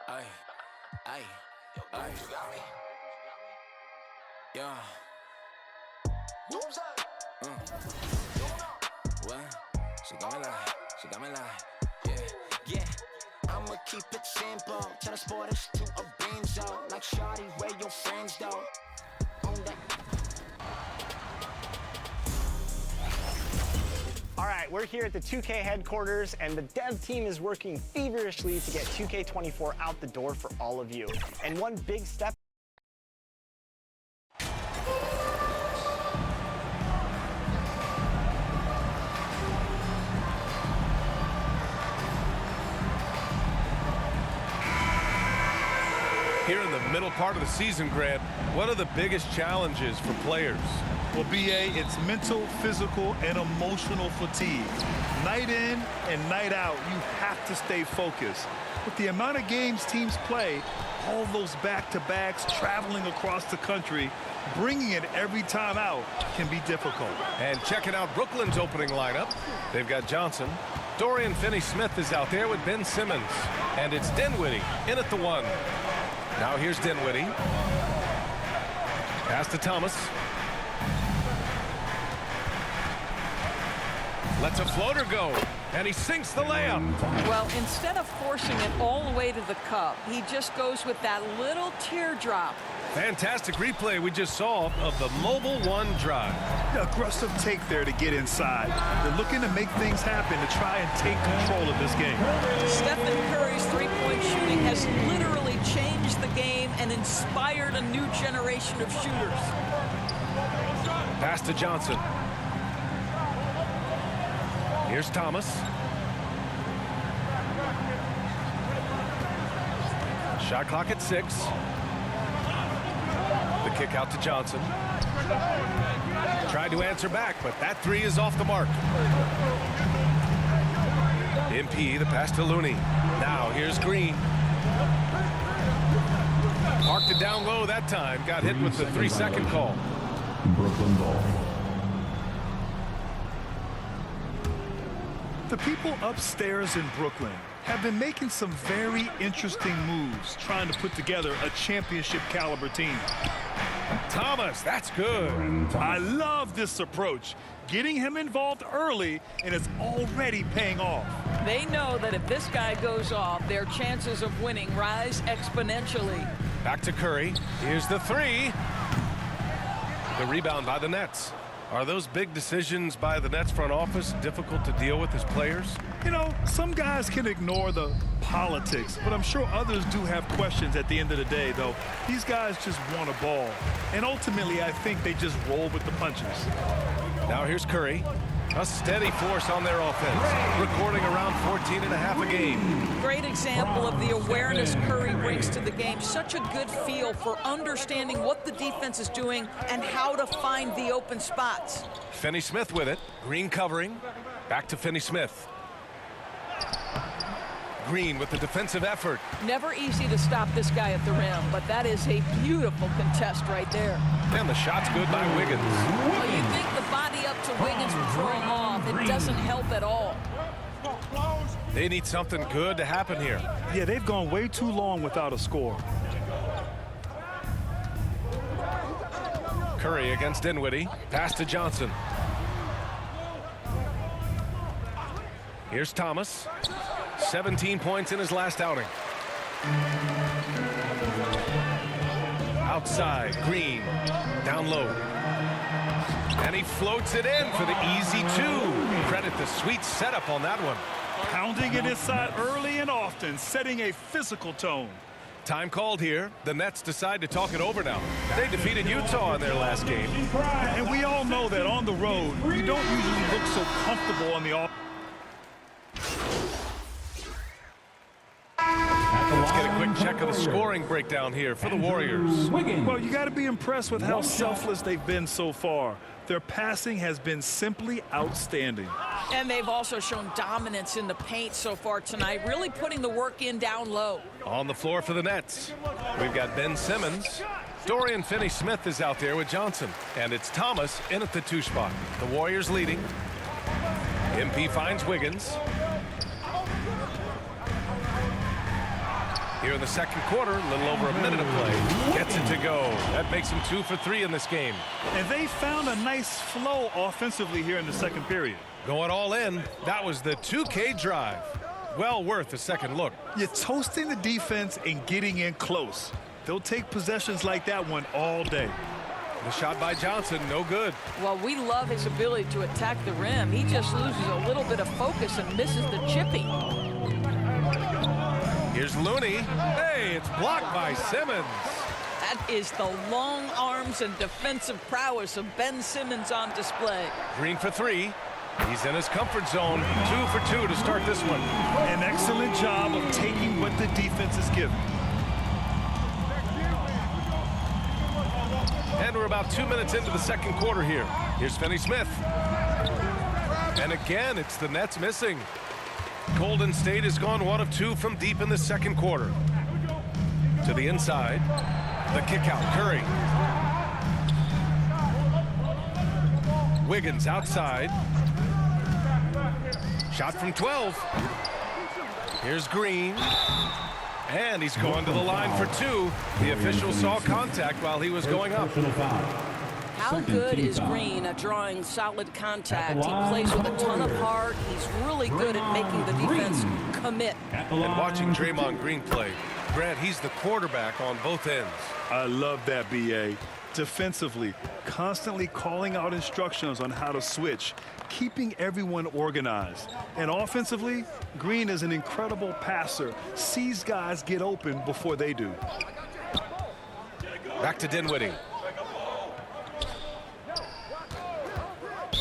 Ay, ay, ay. Yeah. What? She got me like, yeah. I'ma keep it simple. Transport us to a Benzo. Like shawty, where your friends though? On that. All right, we're here at the 2K headquarters, and the dev team is working feverishly to get 2K24 out the door for all of you. And one big step. Here in the middle part of the season, Grant, what are the biggest challenges for players? Well, BA, it's mental, physical, and emotional fatigue. Night in and night out, you have to stay focused. With the amount of games teams play, all those back-to-backs, traveling across the country, bringing it every time out can be difficult. And checking out Brooklyn's opening lineup, they've got Johnson. Dorian Finney-Smith is out there with Ben Simmons. And it's Dinwiddie in at the one. Now here's Dinwiddie. Pass to Thomas. Lets a floater go, and he sinks the layup. Well, instead of forcing it all the way to the cup, he just goes with that little teardrop. Fantastic replay we just saw of the Mobile One drive. Aggressive take there to get inside. They're looking to make things happen to try and take control of this game. Stephen Curry's three-point shooting has literally changed the game and inspired a new generation of shooters. Pass to Johnson. Here's Thomas. Shot clock at 6. The kick out to Johnson. Tried to answer back, but that three is off the mark. MP, the pass to Looney. Now here's Green. Marked it down low that time. Got hit with the 3-second call. Brooklyn ball. The people upstairs in Brooklyn have been making some very interesting moves trying to put together a championship caliber team. Thomas, that's good. I love this approach. Getting him involved early, and it's already paying off. They know that if this guy goes off, their chances of winning rise exponentially. Back to Curry. Here's the three. The rebound by the Nets. Are those big decisions by the Nets front office difficult to deal with as players? You know, some guys can ignore the politics, but I'm sure others do have questions at the end of the day, though. These guys just want a ball. And ultimately, I think they just roll with the punches. Now here's Curry. A steady force on their offense, recording around 14.5 a game. Great example of the awareness Curry brings to the game. Such a good feel for understanding what the defense is doing and how to find the open spots. Finney-Smith with it. Green covering. Back to Finney-Smith. Green with the defensive effort. Never easy to stop this guy at the rim, but that is a beautiful contest right there. And the shot's good by Wiggins. Well, you think the body up to Wiggins will throw him off. It doesn't help at all. They need something good to happen here. Yeah, they've gone way too long without a score. Curry against Dinwiddie. Pass to Johnson. Here's Thomas. 17 points in his last outing. Outside, Green. Down low. And he floats it in for the easy two. Credit the sweet setup on that one. Pounding it inside early and often, setting a physical tone. Time called here. The Nets decide to talk it over now. They defeated Utah in their last game. And we all know that on the road, you don't usually look so comfortable on the offense. Let's get a quick check of the scoring breakdown here for the Warriors. Well, you got to be impressed with how selfless they've been so far. Their passing has been simply outstanding. And they've also shown dominance in the paint so far tonight, really putting the work in down low. On the floor for the Nets, we've got Ben Simmons. Dorian Finney-Smith is out there with Johnson. And it's Thomas in at the 2 spot. The Warriors leading. MP finds Wiggins. Here in the second quarter, a little over a minute of play. Gets it to go. That makes him 2 for 3 in this game. And they found a nice flow offensively here in the second period. Going all in, that was the 2K drive. Well worth a second look. You're toasting the defense and getting in close. They'll take possessions like that one all day. The shot by Johnson, no good. Well, we love his ability to attack the rim. He just loses a little bit of focus and misses the chipping. Here's Looney. Hey, it's blocked by Simmons. That is the long arms and defensive prowess of Ben Simmons on display. Green for 3. He's in his comfort zone. 2 for 2 to start this one. An excellent job of taking what the defense is given. And we're about 2 minutes into the second quarter here. Here's Finney Smith. And again, it's the Nets missing. Golden State has gone 1 of 2 from deep in the second quarter. To the inside. The kick out, Curry. Wiggins outside. Shot from 12. Here's Green. And he's going to the line for 2. The official saw contact while he was going up. How good is Green at drawing solid contact? He plays with a ton of heart. He's really good at making the defense commit. And watching Draymond Green play, Grant, he's the quarterback on both ends. I love that, B.A. Defensively, constantly calling out instructions on how to switch, keeping everyone organized. And offensively, Green is an incredible passer, sees guys get open before they do. Back to Dinwiddie.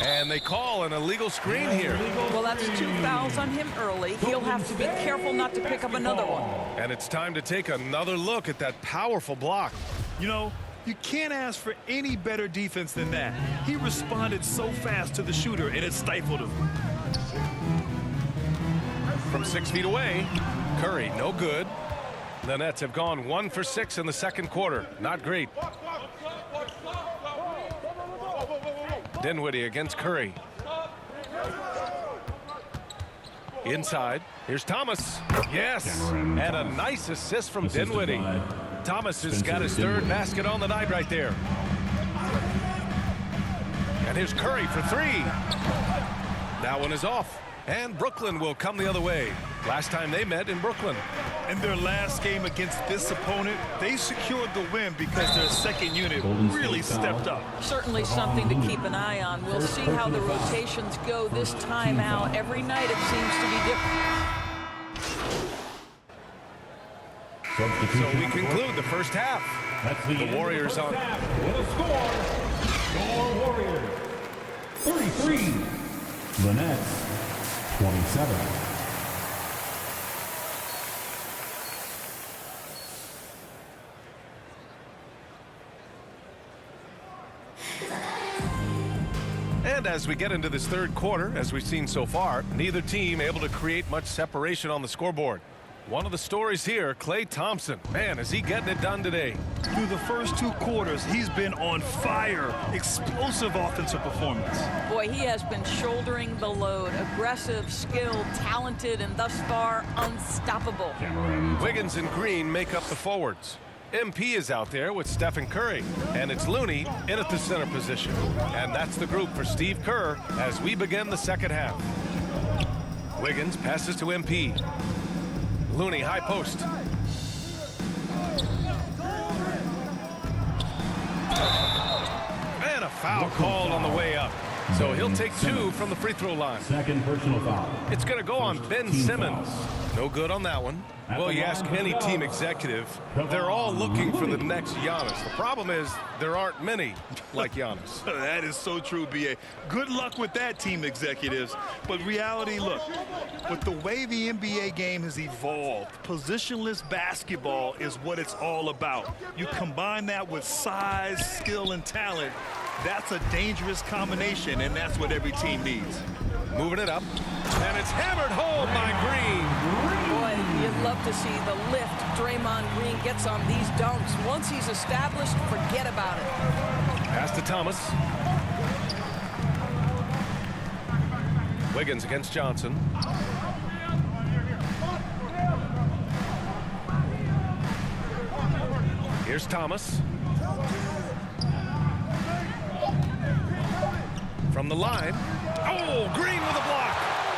And they call an illegal screen here. Well, that's 2 fouls on him early. He'll have to be careful not to pick up another one. And it's time to take another look at that powerful block. You know, you can't ask for any better defense than that. He responded so fast to the shooter, and it stifled him. From 6 feet away, Curry, no good. The Nets have gone 1 for 6 in the second quarter. Not great. Dinwiddie against Curry. Inside, here's Thomas. Yes, and a nice assist from Dinwiddie. Thomas has got his 3rd basket on the night right there. And here's Curry for 3. That one is off. And Brooklyn will come the other way. Last time they met in Brooklyn. In their last game against this opponent, they secured the win because their second unit really stepped up. Certainly something to keep an eye on. We'll see how the rotations go this time out. Every night it seems to be different. So we conclude the first half. The Warriors on. With a score, your Warriors 33. The Nets 27. And as we get into this third quarter, as we've seen so far, neither team able to create much separation on the scoreboard. One of the stories here, Klay Thompson. Man, is he getting it done today. Through the first 2 quarters, he's been on fire. Explosive offensive performance. Boy, he has been shouldering the load. Aggressive, skilled, talented, and thus far unstoppable. Wiggins and Green make up the forwards. MP is out there with Stephen Curry, and it's Looney in at the center position. And that's the group for Steve Kerr as we begin the second half. Wiggins passes to MP. Looney high post. And a foul called on the way up. So he'll take 2 from the free throw line. Second personal foul. It's going to go on Ben Simmons. No good on that one. Well, you ask any team executive, they're all looking for the next Giannis. The problem is there aren't many like Giannis. That is so true, B.A. Good luck with that, team executives. But reality, look, with the way the NBA game has evolved, positionless basketball is what it's all about. You combine that with size, skill, and talent, that's a dangerous combination, and that's what every team needs. Moving it up, and it's hammered home by Green. Boy, you'd love to see the lift Draymond Green gets on these dunks. Once he's established, forget about it. Pass to Thomas. Wiggins against Johnson. Here's Thomas. From the line. Oh, Green with a block.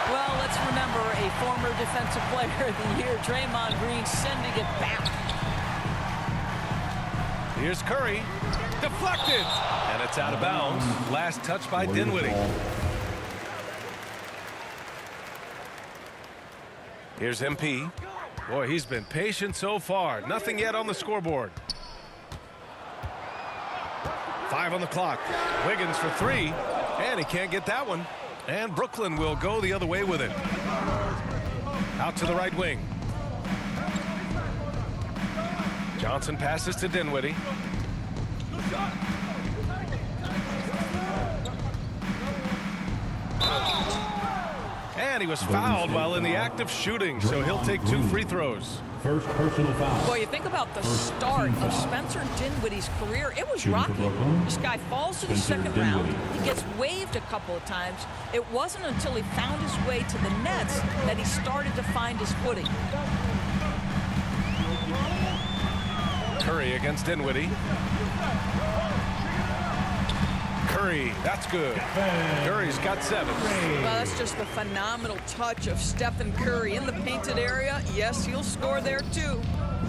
Well, let's remember a former defensive player of the year, Draymond Green, sending it back. Here's Curry. Deflected. And it's out of bounds. Last touch by Dinwiddie. Here's MP. Boy, he's been patient so far. Nothing yet on the scoreboard. 5 on the clock. Wiggins for 3. And he can't get that one. And Brooklyn will go the other way with it. Out to the right wing. Johnson passes to Dinwiddie. And he was fouled while in the act of shooting, so he'll take 2 free throws. First personal foul. Boy, you think about the start of Spencer Dinwiddie's career. It was rocky. This guy falls to the second round. He gets waived a couple of times. It wasn't until he found his way to the Nets that he started to find his footing. Curry against Dinwiddie. Curry, that's good. Curry's got 7. Well, that's just a phenomenal touch of Stephen Curry in the painted area. Yes, he'll score there too.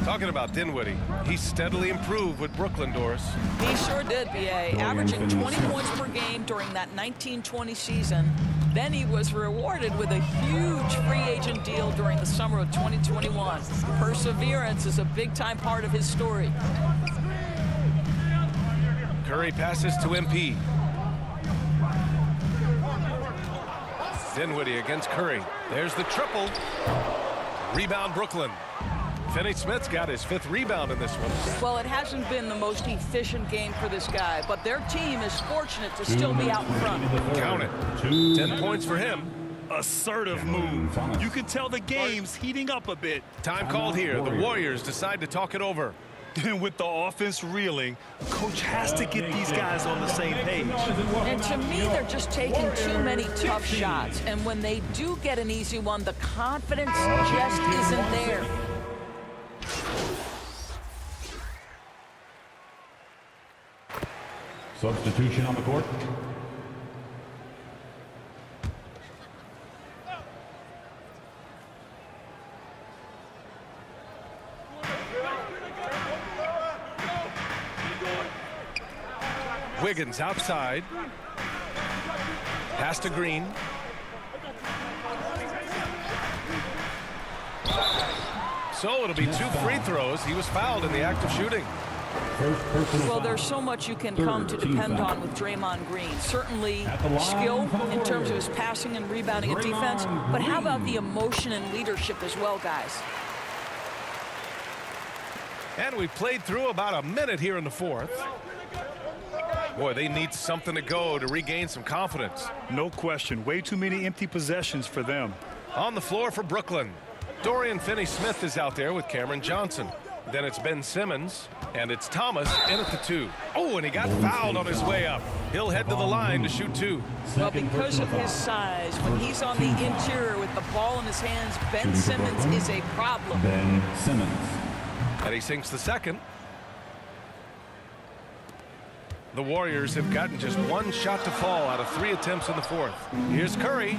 Talking about Dinwiddie, he steadily improved with Brooklyn, Doris. He sure did, B.A. Averaging 20 points per game during that 1920 season. Then he was rewarded with a huge free agent deal during the summer of 2021. Perseverance is a big-time part of his story. Curry passes to MP. Dinwiddie against Curry. There's the triple. Rebound Brooklyn. Finney-Smith's got his 5th rebound in this one. Well, it hasn't been the most efficient game for this guy, but their team is fortunate to still be out in front. Count it. 10 points for him. Assertive move. You can tell the game's heating up a bit. Time called here. The Warriors decide to talk it over. And with the offense reeling, coach has to get these guys on the same page. And to me, they're just taking too many tough shots. And when they do get an easy one, the confidence just isn't there. Substitution on the court. Wiggins outside. Pass to Green. So it'll be 2 free throws. He was fouled in the act of shooting. Well, there's so much you can come to depend on with Draymond Green. Certainly skill in terms of his passing and rebounding and defense, but how about the emotion and leadership as well, guys? And we played through about a minute here in the 4th. Boy, they need something to go to regain some confidence. No question. Way too many empty possessions for them. On the floor for Brooklyn. Dorian Finney-Smith is out there with Cameron Johnson. Then it's Ben Simmons, and it's Thomas in at the 2. Oh, and he got fouled on his way up. He'll head to the line to shoot 2. Well, because of his size, when he's on the interior with the ball in his hands, Ben Simmons is a problem. Ben Simmons. And he sinks the 2nd. The Warriors have gotten just 1 shot to fall out of 3 attempts in the 4th. Here's Curry.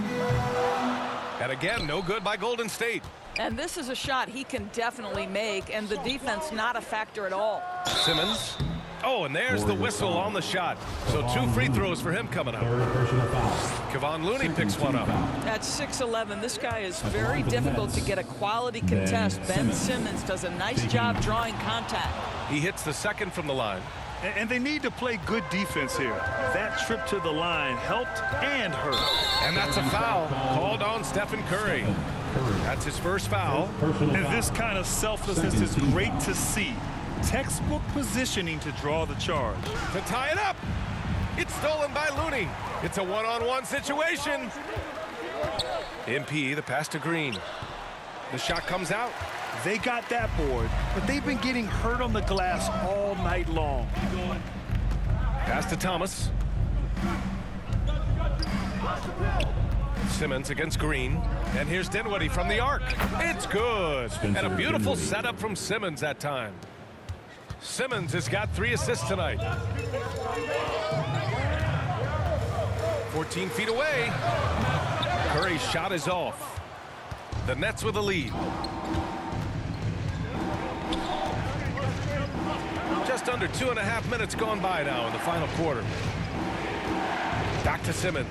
And again, no good by Golden State. And this is a shot he can definitely make, and the defense not a factor at all. Simmons. Oh, and there's the whistle on the shot. So 2 free throws for him coming up. Third personal foul. Kevon Looney picks one up. At 6'11", this guy is very difficult to get a quality contest. Ben Simmons does a nice job drawing contact. He hits the 2nd from the line. And they need to play good defense here. That trip to the line helped and hurt. And that's a foul called on Stephen Curry. That's his 1st foul. And this kind of selflessness is great to see. Textbook positioning to draw the charge. To tie it up. It's stolen by Looney. It's a one-on-one situation. MP, the pass to Green. The shot comes out. They got that board, but they've been getting hurt on the glass all night long. Pass to Thomas. Simmons against Green. And here's Dinwiddie from the arc. It's good. And a beautiful setup from Simmons that time. Simmons has got 3 assists tonight. 14 feet away. Curry's shot is off. The Nets with a lead. Just under 2.5 minutes gone by now in the final quarter. Back to Simmons.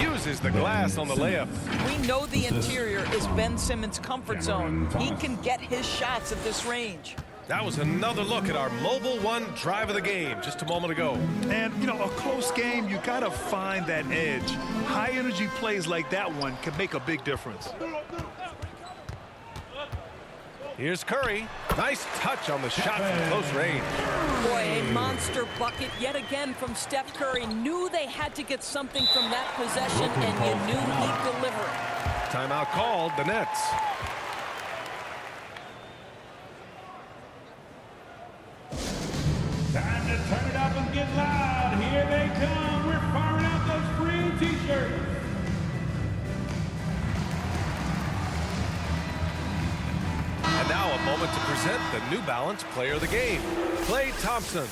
Uses the glass on the layup. We know the interior is Ben Simmons' comfort zone. He can get his shots at this range. That was another look at our Mobile One drive of the game just a moment ago. And, you know, a close game, you got to find that edge. High-energy plays like that one can make a big difference. Here's Curry. Nice touch on the shot from close range. Boy, a monster bucket yet again from Steph Curry. Knew they had to get something from that possession, and you knew he'd deliver it. Timeout called, the Nets. Time to turn it up and get loud. Here they come. We're firing out those green t-shirts. And now a moment to present the New Balance Player of the Game, Klay Thompson.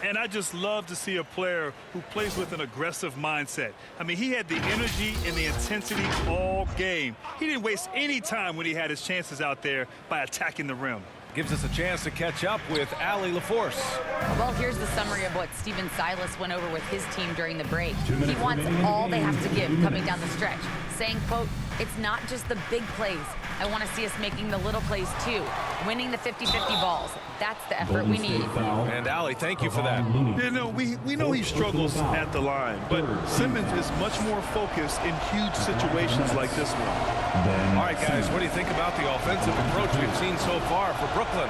And I just love to see a player who plays with an aggressive mindset. I mean, he had the energy and the intensity all game. He didn't waste any time when he had his chances out there by attacking the rim. Gives us a chance to catch up with Allie LaForce. Well, here's the summary of what Stephen Silas went over with his team during the break. He wants all they have to give coming down the stretch, saying, quote, "It's not just the big plays. I want to see us making the little plays too, winning the 50-50 balls. That's the effort we need." And Allie, thank you for that. You know, we know he struggles at the line, but Simmons is much more focused in huge situations like this one. All right, guys, what do you think about the offensive approach we've seen so far for Brooklyn?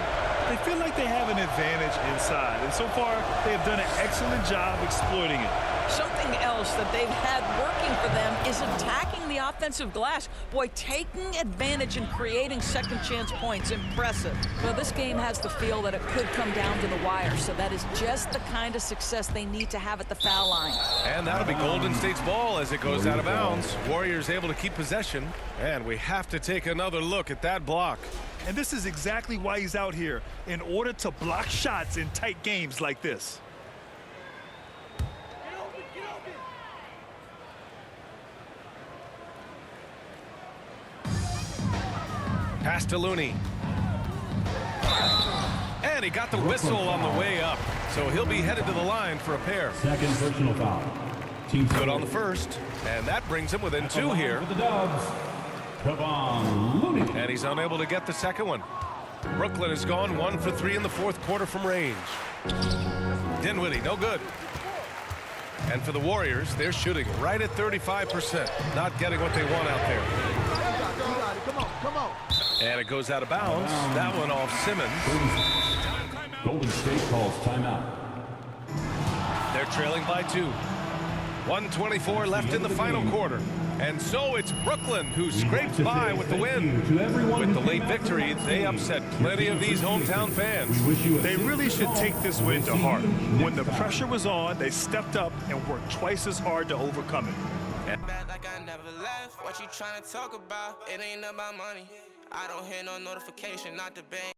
They feel like they have an advantage inside, and so far they have done an excellent job exploiting it. Something else that they've had working for them is attacking the offensive glass. Boy, taking advantage and creating second chance points, impressive. Well, this game has the feel that it could come down to the wire, so that is just the kind of success they need to have at the foul line. And that'll be Golden State's ball as it goes out of bounds. Warriors able to keep possession, and we have to take another look at that block. And this is exactly why he's out here, in order to block shots in tight games like this. Pass to Looney. And he got the whistle on the way up, so he'll be headed to the line for a pair. Second personal foul. Team Good on the first, and that brings him within 2 here. For the Dubs, Kevon Looney. And he's unable to get the second one. Brooklyn has gone 1 for 3 in the fourth quarter from range. Dinwiddie, no good. And for the Warriors, they're shooting right at 35%, not getting what they want out there. And it goes out of bounds. That one off Simmons. Golden State calls timeout. They're trailing by 2. 1:24 left in the final quarter. And so it's Brooklyn who scrapes by with the win. With the late victory, they upset plenty of these hometown fans. They really should take this win to heart. When the pressure was on, they stepped up and worked twice as hard to overcome it. Bad like I never left. What you trying to talk about? It ain't about money. I don't hear no notification, not the bank.